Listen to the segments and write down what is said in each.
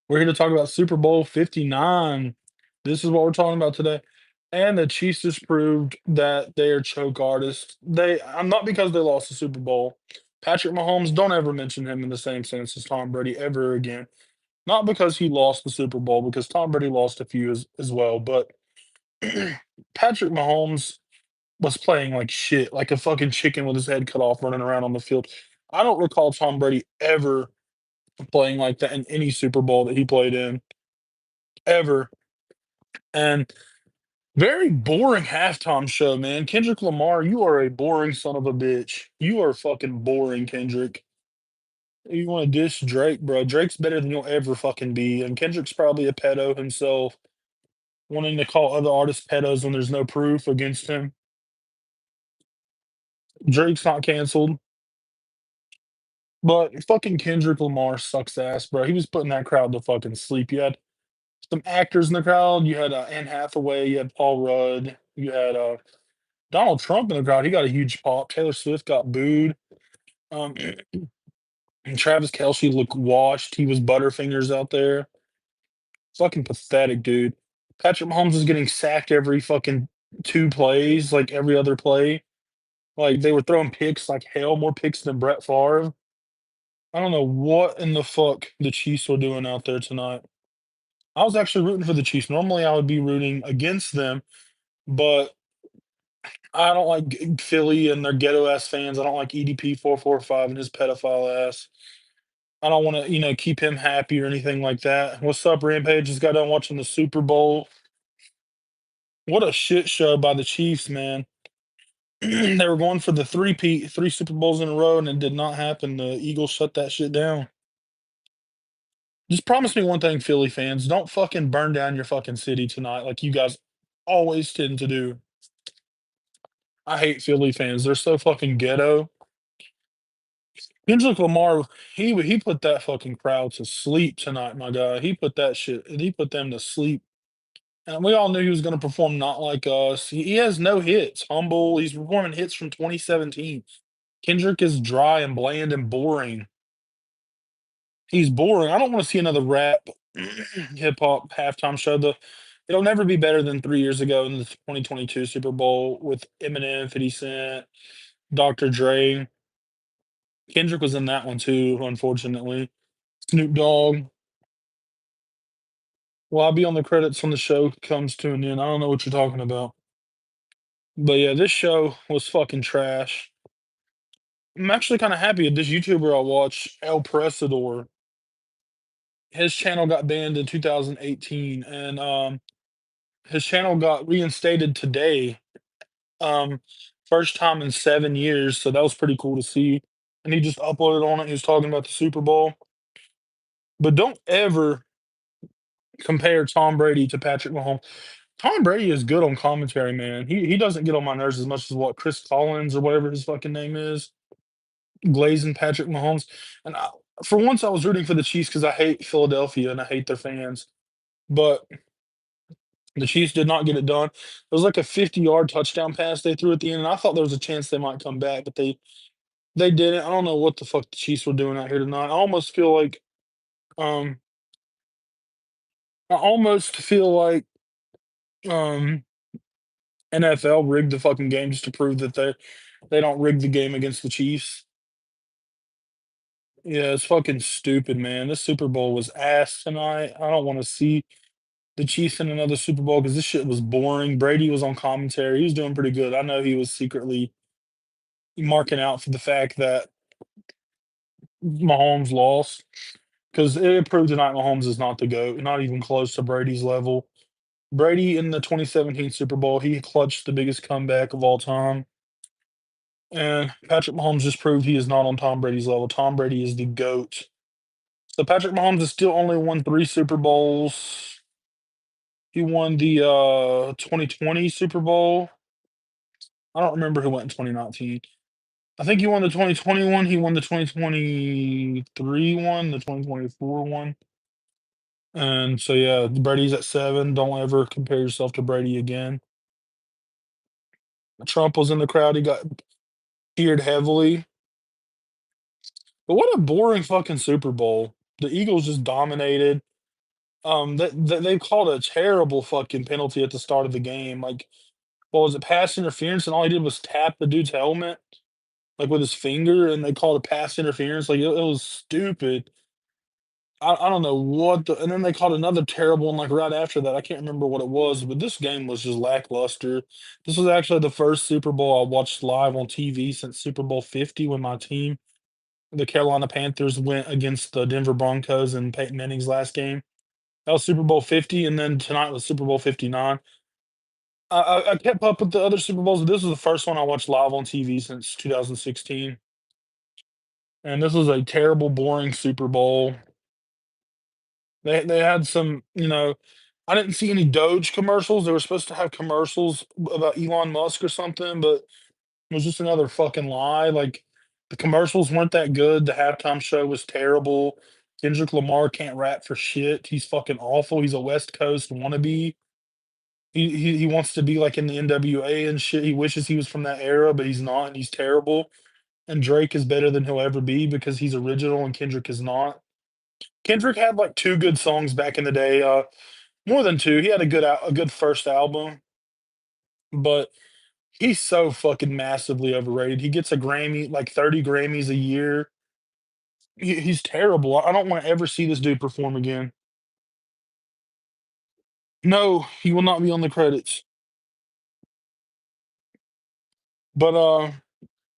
We're here to talk about Super Bowl 59. This is what we're talking about today. And the Chiefs just proved that they are choke artists. I'm not because they lost the Super Bowl. Patrick Mahomes, don't ever mention him in the same sense as Tom Brady ever again. Not because he lost the Super Bowl, because Tom Brady lost a few as well. But Patrick Mahomes was playing like shit, like a fucking chicken with his head cut off running around on the field. I don't recall Tom Brady ever playing like that in any Super Bowl that he played in, ever. And very boring halftime show, man. Kendrick Lamar, you are a boring son of a bitch. You are fucking boring, Kendrick. You want to diss Drake, bro? Drake's better than you'll ever fucking be, and Kendrick's probably a pedo himself, wanting to call other artists pedos when there's no proof against him. Drake's not canceled, but fucking Kendrick Lamar sucks ass, bro. He was putting that crowd to fucking sleep. You had some actors in the crowd. You had Anne Hathaway. You had Paul Rudd. You had Donald Trump in the crowd. He got a huge pop. Taylor Swift got booed. Um, and Travis Kelce looked washed. He was Butterfingers out there. Fucking pathetic, dude. Patrick Mahomes is getting sacked every fucking 2 plays, like every other play. Like they were throwing picks like hell, more picks than Brett Favre. I don't know what in the fuck the Chiefs were doing out there tonight. I was actually rooting for the Chiefs. Normally, I would be rooting against them, but I don't like Philly and their ghetto ass fans. I don't like EDP 445 and his pedophile ass. I don't want to, keep him happy or anything like that. What's up, Rampage? Just got done watching the Super Bowl. What a shit show by the Chiefs, man. They were going for the three Super Bowls in a row, and it did not happen. The Eagles shut that shit down. Just promise me one thing, Philly fans. Don't fucking burn down your fucking city tonight like you guys always tend to do. I hate Philly fans. They're so fucking ghetto. Kendrick Lamar, he put that fucking crowd to sleep tonight, my guy. He put them to sleep. And we all knew he was going to perform not like us. He has no hits. Humble. He's performing hits from 2017. Kendrick is dry and bland and boring. He's boring. I don't want to see another rap hip hop halftime show. It'll never be better than 3 years ago in the 2022 Super Bowl with Eminem, 50 Cent, Dr. Dre. Kendrick was in that one too, unfortunately. Snoop Dogg. Well, I'll be on the credits when the show comes to an end. I don't know what you're talking about. But yeah, this show was fucking trash. I'm actually kind of happy at this YouTuber I watch, El Presador. His channel got banned in 2018, and his channel got reinstated today. Um, First time in 7 years, so that was pretty cool to see. And he just uploaded on it. He was talking about the Super Bowl. But don't ever compare Tom Brady to Patrick Mahomes. Tom Brady is good on commentary, man. He doesn't get on my nerves as much as what Chris Collins or whatever his fucking name is, glazing Patrick Mahomes. And for once, I was rooting for the Chiefs because I hate Philadelphia and I hate their fans. But the Chiefs did not get it done. It was like a 50-yard touchdown pass they threw at the end, and I thought there was a chance they might come back, but they didn't. I don't know what the fuck the Chiefs were doing out here tonight. Um I almost feel like um NFL rigged the fucking game just to prove that they don't rig the game against the Chiefs. Yeah, it's fucking stupid, man. This Super Bowl was ass tonight. I don't want to see the Chiefs in another Super Bowl because this shit was boring. Brady was on commentary. He was doing pretty good. I know he was secretly marking out for the fact that Mahomes lost because it proved tonight Mahomes is not the GOAT, not even close to Brady's level. Brady in the 2017 Super Bowl, he clutched the biggest comeback of all time. And Patrick Mahomes just proved he is not on Tom Brady's level. Tom Brady is the GOAT. So Patrick Mahomes has still only won 3 Super Bowls. He won the 2020 Super Bowl. I don't remember who went in 2019. I think he won the 2021. He won the 2023 one, the 2024 one. And so, yeah, Brady's at 7. Don't ever compare yourself to Brady again. Trump was in the crowd. He got cheered heavily. But what a boring fucking Super Bowl. The Eagles just dominated. They called a terrible fucking penalty at the start of the game. Like, what was it, pass interference, and all he did was tap the dude's helmet, like, with his finger, and they called it pass interference. Like, it was stupid. I don't know what the, and then they called another terrible one, like, right after that. I can't remember what it was, but this game was just lackluster. This was actually the first Super Bowl I watched live on TV since Super Bowl 50 when my team, the Carolina Panthers, went against the Denver Broncos in Peyton Manning's last game. That was Super Bowl 50, and then tonight was Super Bowl 59. I kept up with the other Super Bowls, but this was the first one I watched live on TV since 2016, and this was a terrible, boring Super Bowl. They had some, I didn't see any Doge commercials. They were supposed to have commercials about Elon Musk or something, but it was just another fucking lie. Like, the commercials weren't that good. The halftime show was terrible. Kendrick Lamar can't rap for shit. He's fucking awful. He's a West Coast wannabe. He wants to be like in the NWA and shit. He wishes he was from that era, but he's not, and he's terrible. And Drake is better than he'll ever be because he's original and Kendrick is not. Kendrick had like two good songs back in the day. More than two. He had a good first album, but he's so fucking massively overrated. He gets a Grammy, like 30 Grammys a year. He's terrible. I don't want to ever see this dude perform again. No, he will not be on the credits. But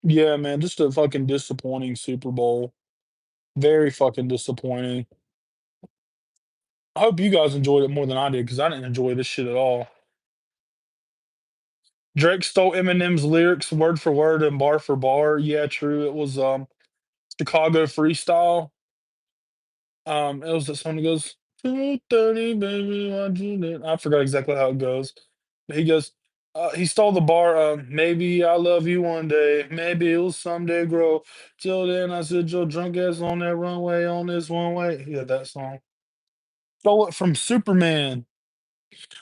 yeah, man, just a fucking disappointing Super Bowl. Very fucking disappointing. I hope you guys enjoyed it more than I did because I didn't enjoy this shit at all. Drake stole Eminem's lyrics word for word and bar for bar. Yeah, true. It was Chicago freestyle. It was the song that goes 2:30, baby, what you did. I forgot exactly how it goes. But he goes, he stole the bar, maybe I love you one day, maybe it'll someday grow. Till then, I said your drunk ass on that runway on this one way. Yeah, that song. Stole it from Superman.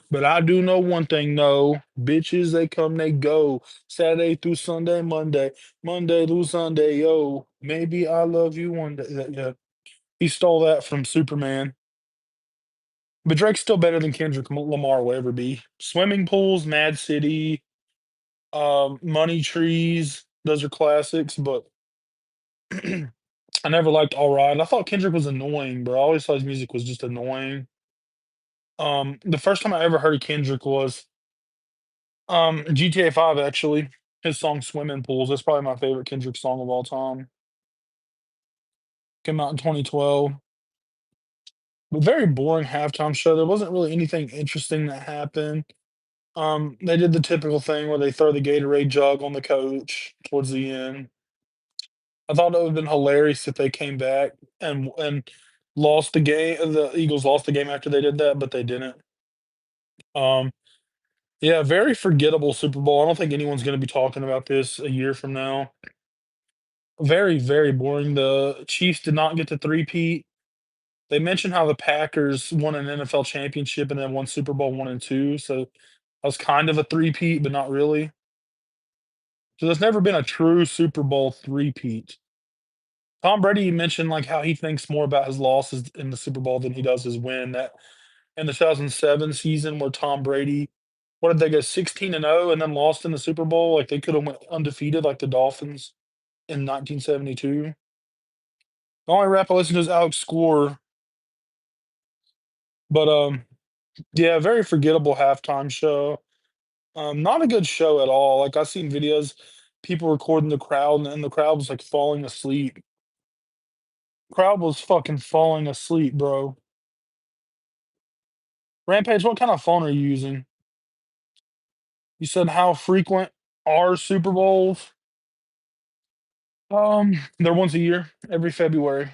But I do know one thing, no. Bitches, they come, they go. Saturday through Sunday, Monday. Monday through Sunday, yo. Maybe I love you one day. Yeah. He stole that from Superman. But Drake's still better than Kendrick Lamar will ever be. Swimming pools, Mad City, Money Trees, those are classics, but I never liked All Right. I thought Kendrick was annoying, bro. I always thought his music was just annoying. The first time I ever heard of Kendrick was GTA 5 actually. His song Swimming Pools. That's probably my favorite Kendrick song of all time. Came out in 2012. But very boring halftime show. There wasn't really anything interesting that happened. They did the typical thing where they throw the Gatorade jug on the coach towards the end. I thought it would have been hilarious if they came back and lost the game. The Eagles lost the game after they did that, but they didn't. Um, yeah, very forgettable Super Bowl. I don't think anyone's going to be talking about this a year from now. Very, very boring. The Chiefs did not get the three-peat. They mentioned how the Packers won an NFL championship and then won Super Bowl 1 and 2, so that was kind of a three-peat, but not really. So there's never been a true Super Bowl three-peat. Tom Brady mentioned, like, how he thinks more about his losses in the Super Bowl than he does his win. That in the 2007 season where Tom Brady, what did they go, 16-0 and then lost in the Super Bowl? Like, they could have went undefeated like the Dolphins in 1972. The only rap I listen to is Alex Score, but, yeah, very forgettable halftime show. Not a good show at all. Like, I've seen videos, people recording the crowd, and the crowd was, like, falling asleep. Crowd was fucking falling asleep, bro. Rampage, what kind of phone are you using? You said how frequent are Super Bowls? They're once a year, every February.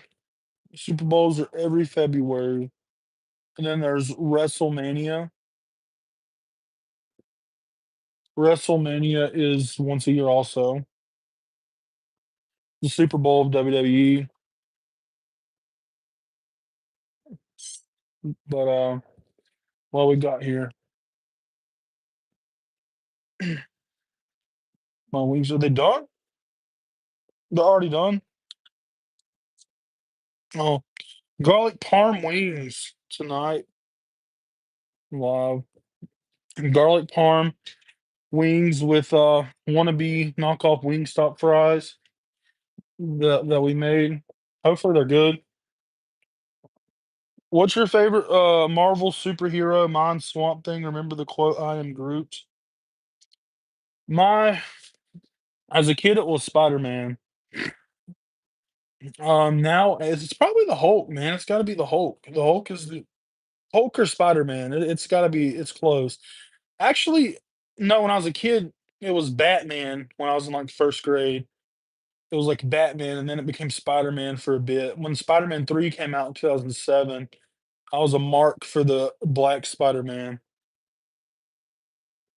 Super Bowls are every February. And then there's WrestleMania. WrestleMania is once a year also. The Super Bowl of WWE. But what we got here? My wings, are they done? They're already done? Oh, garlic parm wings tonight. Love garlic parm wings with wannabe knockoff Wingstop fries that we made. Hopefully they're good. What's your favorite Marvel superhero? Mine's Swamp Thing. Remember the quote, I am Groot. My As a kid it was Spider-Man. Now it's probably the Hulk, man. It's gotta be the Hulk. The Hulk is the Hulk or Spider-Man. It's gotta be it's close. Actually, no, when I was a kid, it was Batman when I was in like first grade. It was like Batman, and then it became Spider-Man for a bit. When Spider-Man 3 came out in 2007, I was a mark for the Black Spider-Man.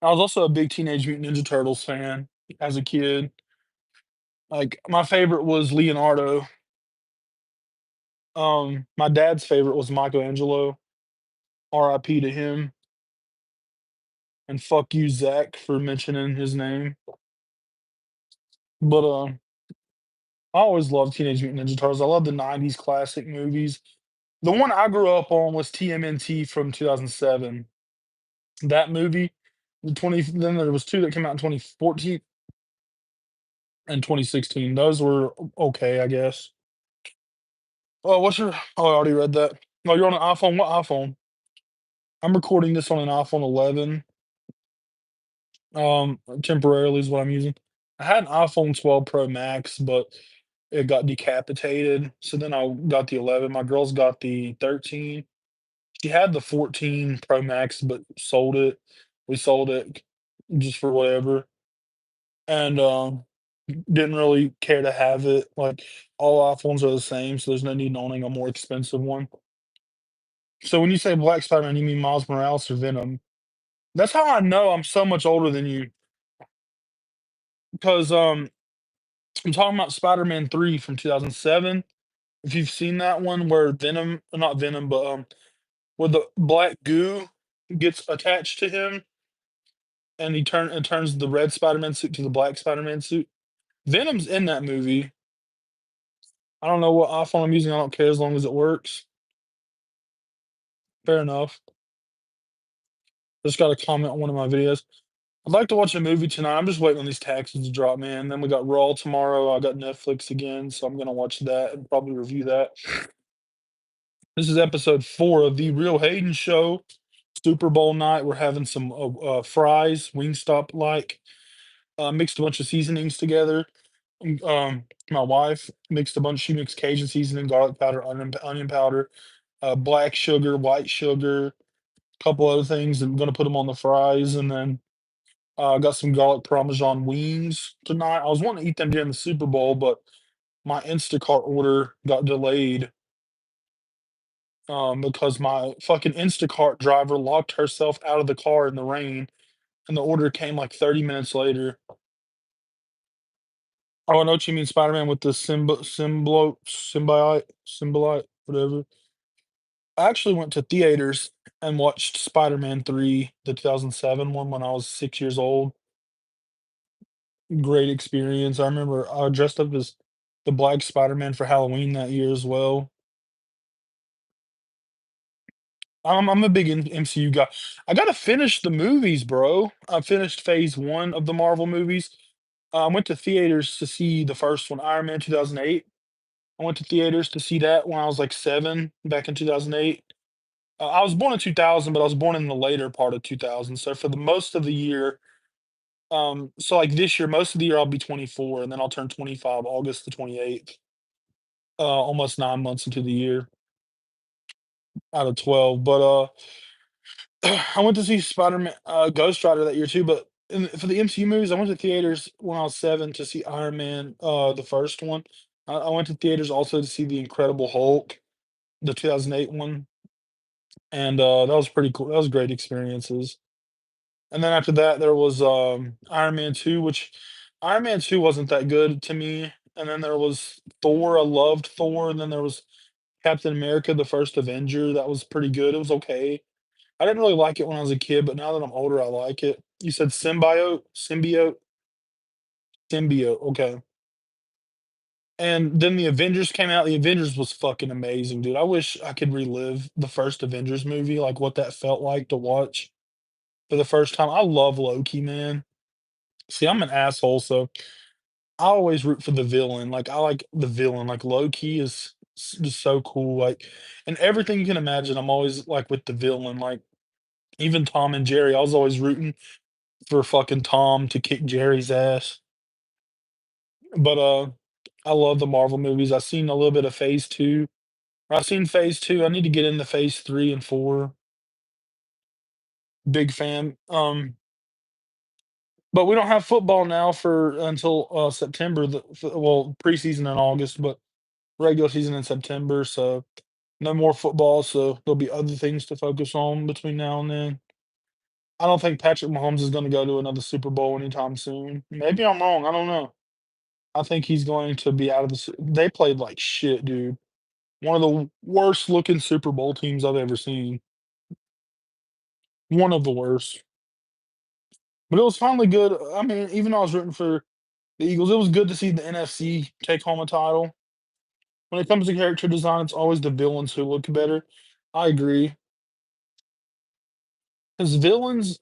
I was also a big Teenage Mutant Ninja Turtles fan as a kid. Like, my favorite was Leonardo. My dad's favorite was Michelangelo. RIP to him, and fuck you, Zach, for mentioning his name. But, I always loved Teenage Mutant Ninja Turtles. I love the '90s classic movies. The one I grew up on was TMNT from 2007. That movie, then there was 2 that came out in 2014 and 2016. Those were okay, I guess. Oh, I already read that. Oh, you're on an iPhone? What iPhone? I'm recording this on an iPhone 11. Temporarily is what I'm using. I had an iPhone 12 Pro Max, but it got decapitated. So then I got the 11. My girl's got the 13. She had the 14 Pro Max, but sold it. We sold it just for whatever, and didn't really care to have it. Like all iPhones are the same, so there's no need in owning a more expensive one. So when you say Black Spider-Man, you mean Miles Morales or Venom? That's how I know I'm so much older than you, because I'm talking about Spider-Man 3 from 2007. If you've seen that one where Venom, not Venom, but where the black goo gets attached to him and it turns the red Spider-Man suit to the black Spider-Man suit. Venom's in that movie. I don't know what iPhone I'm using. I don't care as long as it works. Fair enough. Just got a comment on one of my videos. I'd like to watch a movie tonight. I'm just waiting on these taxes to drop, man. Then we got Raw tomorrow. I got Netflix again, so I'm gonna watch that and probably review that. This is episode 4 of the Real Hayden Show. Super Bowl night. We're having some fries, Wingstop like. Mixed a bunch of seasonings together. My wife mixed a bunch. She mixed Cajun seasoning, garlic powder, onion powder, black sugar, white sugar, a couple other things. I'm gonna put them on the fries, and then got some garlic parmesan wings tonight. I was wanting to eat them during the Super Bowl, but my Instacart order got delayed because my fucking Instacart driver locked herself out of the car in the rain, and the order came like 30 minutes later. Oh, I know what you mean, Spider-Man with the symbiote, whatever. I actually went to theaters and watched Spider-Man 3, the 2007 one, when I was 6 years old. Great experience. I remember I dressed up as the Black Spider-Man for Halloween that year as well. I'm a big MCU guy. I gotta finish the movies, bro. I finished phase 1 of the Marvel movies. I went to theaters to see the first one, Iron Man 2008. I went to theaters to see that when I was, like, 7 back in 2008. I was born in 2000, but I was born in the later part of 2000, so for the most of the year, so, like, this year, most of the year, I'll be 24, and then I'll turn 25 August the 28th, almost 9 months into the year out of 12, but, I went to see Spider-Man Ghost Rider that year too, but for the MCU movies, I went to theaters when I was 7 to see Iron Man, the first one. I went to theaters also to see The Incredible Hulk, the 2008 one, and, that was pretty cool. That was great experiences. And then after that, there was, Iron Man 2, which Iron Man 2 wasn't that good to me, and then there was Thor. I loved Thor, and then there was Captain America: The First Avenger. That was pretty good. It was okay. I didn't really like it when I was a kid, but now that I'm older, I like it. You said symbiote? Symbiote? Symbiote, okay. And then the Avengers came out. The Avengers was fucking amazing, dude. I wish I could relive the first Avengers movie, like what that felt like to watch for the first time. I love Loki, man. See, I'm an asshole, so I always root for the villain. Like I like the villain. Like Loki is just so cool. Like, and everything you can imagine, I'm always like with the villain. Like even Tom and Jerry, I was always rooting for fucking Tom to kick Jerry's ass. But I love the Marvel movies. I've seen a little bit of Phase 2. I've seen Phase 2. I need to get into Phase 3 and 4. Big fan. But we don't have football now for until September. Well, preseason in August, but regular season in September. So no more football. So there'll be other things to focus on between now and then. I don't think Patrick Mahomes is going to go to another Super Bowl anytime soon. Maybe I'm wrong. I don't know. I think he's going to be out of the. They played like shit, dude. One of the worst looking Super Bowl teams I've ever seen. One of the worst. But it was finally good. I mean, even though I was rooting for the Eagles, it was good to see the NFC take home a title. When it comes to character design, it's always the villains who look better. I agree. Because villains,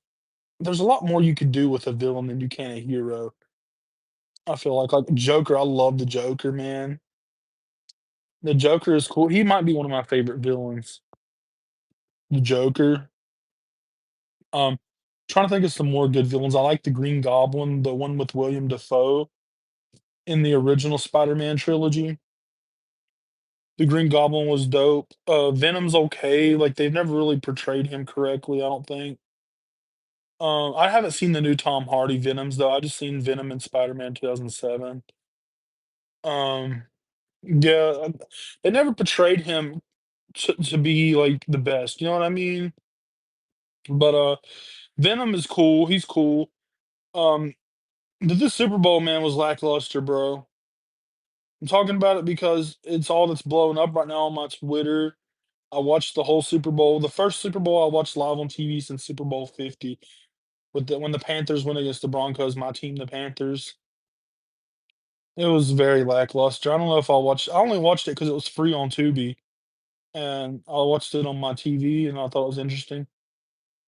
there's a lot more you could do with a villain than you can a hero. I feel like Joker. I love the Joker, man. The Joker is cool. He might be one of my favorite villains. The Joker. Trying to think of some more good villains. I like the Green Goblin, the one with William Dafoe in the original Spider-Man trilogy. The Green Goblin was dope. Venom's okay. Like they've never really portrayed him correctly, I don't think. I haven't seen the new Tom Hardy Venoms though. I just seen Venom in Spider-Man 2007. Um, yeah, they never portrayed him to be like the best. You know what I mean? But Venom is cool. He's cool. Um, this Super Bowl man was lackluster, bro. I'm talking about it because it's all that's blowing up right now on my Twitter. I watched the whole Super Bowl. The first Super Bowl I watched live on TV since Super Bowl 50 with when the Panthers went against the Broncos, my team, the Panthers. It was very lackluster. I don't know if I'll watch. I only watched it because it was free on Tubi, and I watched it on my TV, and I thought it was interesting.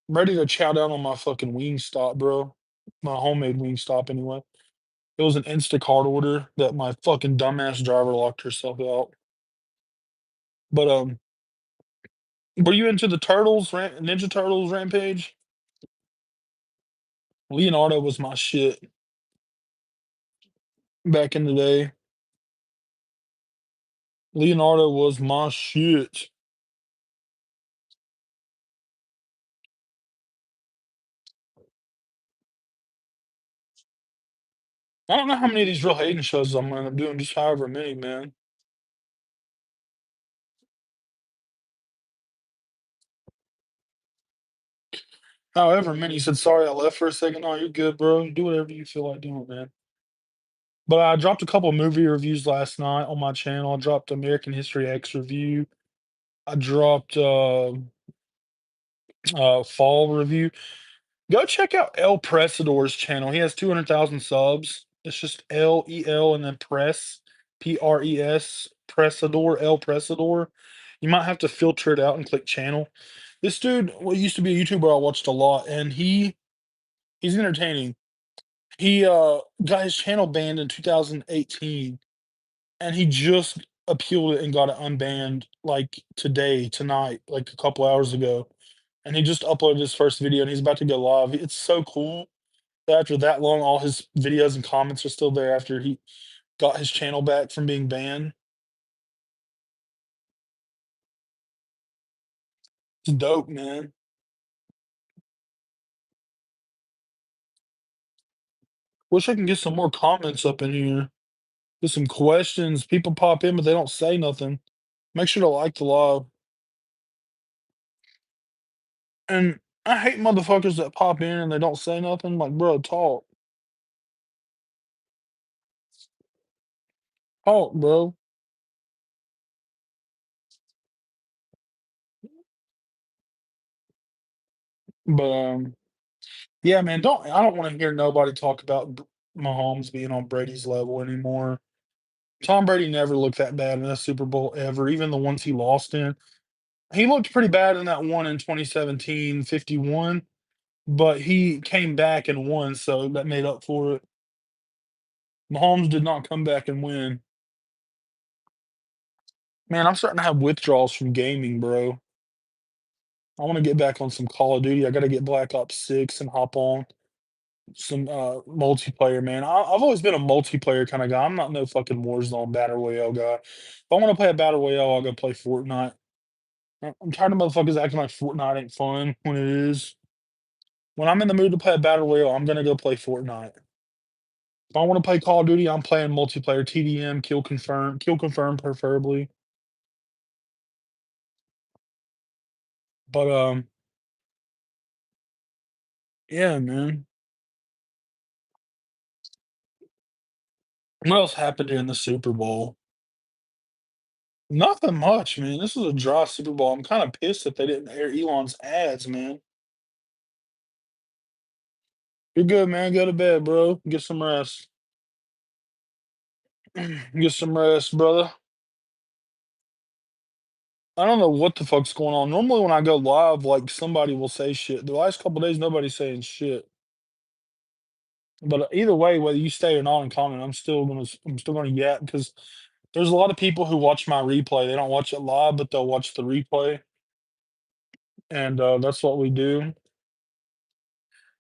I'm ready to chow down on my fucking Wingstop, bro. My homemade Wingstop, anyway. It was an Instacart order that my fucking dumbass driver locked herself out. But were you into the Turtles, Ninja Turtles Rampage? Leonardo was my shit back in the day. Leonardo was my shit. I don't know how many of these real Hayden shows I'm gonna end up doing, just however many, man. However many. He said, sorry I left for a second. Oh, you're good, bro. Do whatever you feel like doing, man. But I dropped a couple movie reviews last night on my channel. I dropped American History X review. I dropped Fall review. Go check out El Presador's channel. He has 200,000 subs. It's just Lel and then Press, Presador, El Presador. You might have to filter it out and click channel. This dude, well, used to be a YouTuber I watched a lot, and he's entertaining. He got his channel banned in 2018, and he just appealed it and got it unbanned like tonight, like a couple hours ago. And he just uploaded his first video, and he's about to go live. It's so cool that after that long, all his videos and comments are still there after he got his channel back from being banned. It's dope, man. Wish I can get some more comments up in here. Get some questions. People pop in, but they don't say nothing. Make sure to like the live. And I hate motherfuckers that pop in and they don't say nothing. Like, bro, talk. Talk, bro. But yeah, man, I don't want to hear nobody talk about Mahomes being on Brady's level anymore. Tom Brady never looked that bad in a Super Bowl ever, even the ones he lost in. He looked pretty bad in that one in 2017, 51, but he came back and won, so that made up for it. Mahomes did not come back and win. Man, I'm starting to have withdrawals from gaming, bro. I want to get back on some Call of Duty. I got to get Black Ops 6 and hop on some multiplayer, man. I've always been a multiplayer kind of guy. I'm not no fucking Warzone Battle Royale guy. If I want to play a Battle Royale, I'll go play Fortnite. I'm tired of motherfuckers acting like Fortnite ain't fun when it is. When I'm in the mood to play a Battle Royale, I'm gonna go play Fortnite. If I want to play Call of Duty, I'm playing multiplayer, TDM, kill confirm preferably. But yeah, man. What else happened in the Super Bowl? Nothing much, man. This was a dry Super Bowl. I'm kind of pissed that they didn't air Elon's ads, man. You're good, man. Go to bed, bro. Get some rest. Get some rest, brother. I don't know what the fuck's going on. Normally, when I go live, like somebody will say shit. The last couple days, nobody's saying shit. But either way, whether you stay or not in comment, I'm still gonna yap because there's a lot of people who watch my replay. They don't watch it live, but they'll watch the replay, and that's what we do.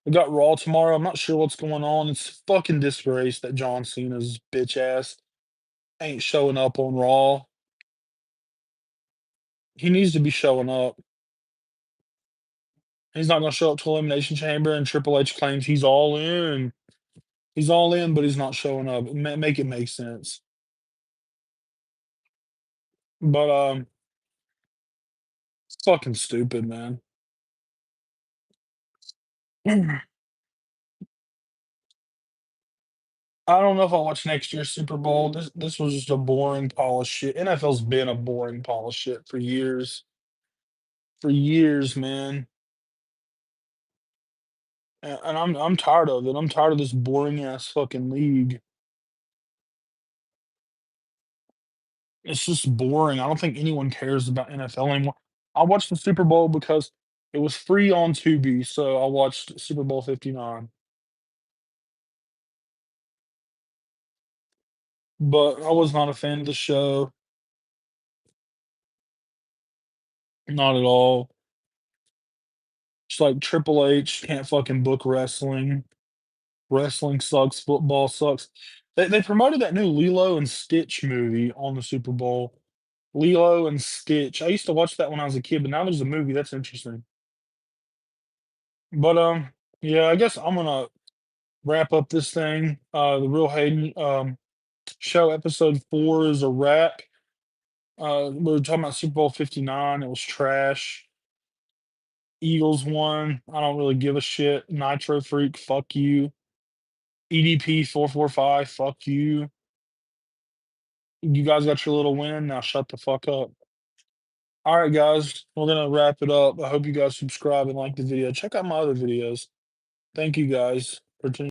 We got Raw tomorrow. I'm not sure what's going on. It's fucking disgrace that John Cena's bitch ass ain't showing up on Raw. He needs to be showing up. He's not gonna show up to Elimination Chamber, and Triple H claims he's all in. He's all in, but he's not showing up. Make it make sense. But it's fucking stupid, man. I don't know if I'll watch next year's Super Bowl. This was just a boring pile of shit. NFL's been a boring pile of shit for years. For years, man. And I'm tired of it. I'm tired of this boring ass fucking league. It's just boring. I don't think anyone cares about NFL anymore. I watched the Super Bowl because it was free on Tubi, so I watched Super Bowl 59. But I was not a fan of the show, not at all. It's like Triple H can't fucking book wrestling. Wrestling sucks, football sucks. They promoted that new Lilo and Stitch movie on the Super Bowl. Lilo and Stitch. I used to watch that when I was a kid, but now there's a movie. That's interesting. But yeah, I guess I'm gonna wrap up this thing. The Real Hayden show episode 4 is a wrap. We were talking about Super Bowl 59. It was trash. Eagles won. I don't really give a shit. Nitro Freak, fuck you. EDP 445, fuck you. You guys got your little win. Now shut the fuck up. All right, guys, we're gonna wrap it up. I hope you guys subscribe and like the video. Check out my other videos. Thank you guys for tuning.